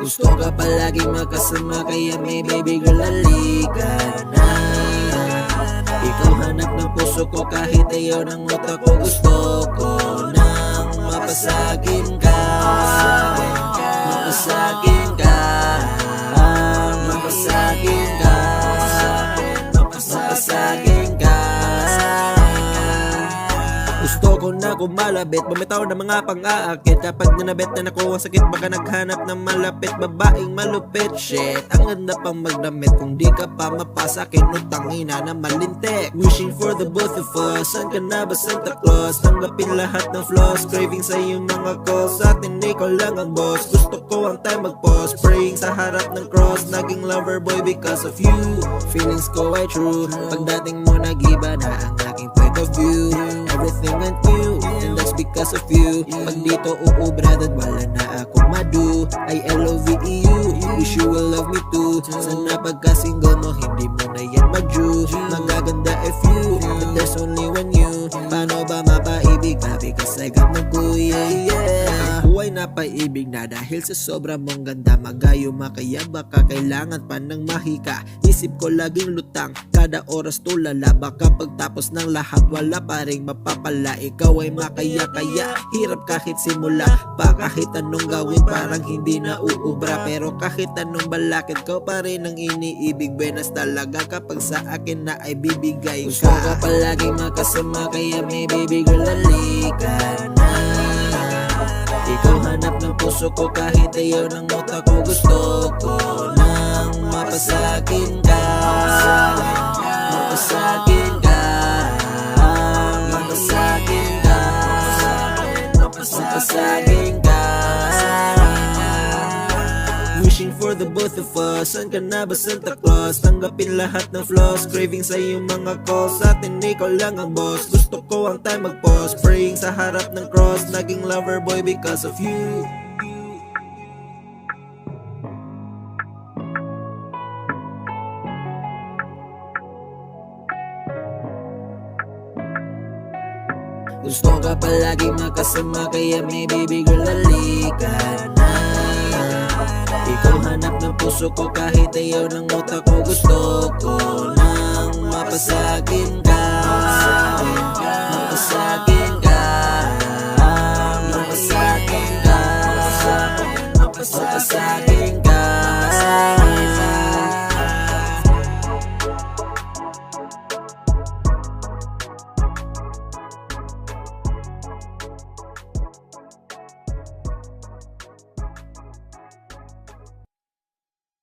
Gusto ka palagi makasama, kaya may baby girl halika na. Ikaw hanap ng puso ko kahit ayaw ng utak ko. Gusto ko nang mapasagin ka, mapasagin ka, mapasagin ka, mapasagin ka. Gusto ko na kumalabit, bumitaw ng mga pang-aakit. Kapag nanabit na nakuha sakit, baka naghanap ng malapit, babaeng malupit. Shit, ang ganda pang magdamit kung di ka pa mapasakin. Utangina na malintik, wishing for the both of us. San ka na ba Santa Claus? Tanggapin lahat ng flaws, craving sa iyong mga calls. Sa atin ikaw lang ang boss, gusto ko ang time mag-pause. Praying sa harap ng cross, naging lover boy because of you. Feelings ko ay true, pagdating mo nag-iba na ang aking point of view. Everything went new, and that's because of you. Pag dito uubra, then wala na akong madu. I love you, wish you will love me too. Sana pagka-single mo, hindi mo na yan ma-Jew. Magaganda if you, but there's only one you. Paano ba mapaibig ka? Because I got my kuya, yeah. Buhay na paibig na dahil sa sobra mong ganda. Magayo makaya baka kailangan pa ng mahika. Isip ko laging lutang, kada oras tulala. Baka pagtapos ng lahat, wala pa rin mapapala. Ikaw ay makaya-kaya, hirap kahit simula pa. Kahit anong gawin parang hindi na uubra. Pero kahit anong balakid, ikaw pa rin ang iniibig. Buenas talaga kapag sa akin na ay bibigay ka. Gusto ka palagi makasama, kaya may baby girl halika na. Ikaw hanap ng puso ko kahit ayaw ng utak ko. Gusto ko nang mapasagin ka, mapasagin ka, mapasagin ka, mapasagin ka. Wishing for the both of us. San ka na ba Santa Claus? Tanggapin lahat ng flaws, craving sa iyong mga calls. Sa atin ikaw lang ang boss, gusto ko ang time mag-pause. Praying sa harap ng cross, naging lover boy because of you. Gusto ka palagi makasama, kaya may baby girl halika na. Ikaw hanap ng puso ko kahit ayaw ng utak ko. Gusto ko nang mapasagin ka, mapasagin ka, mapasagin ka, mapasagin ka.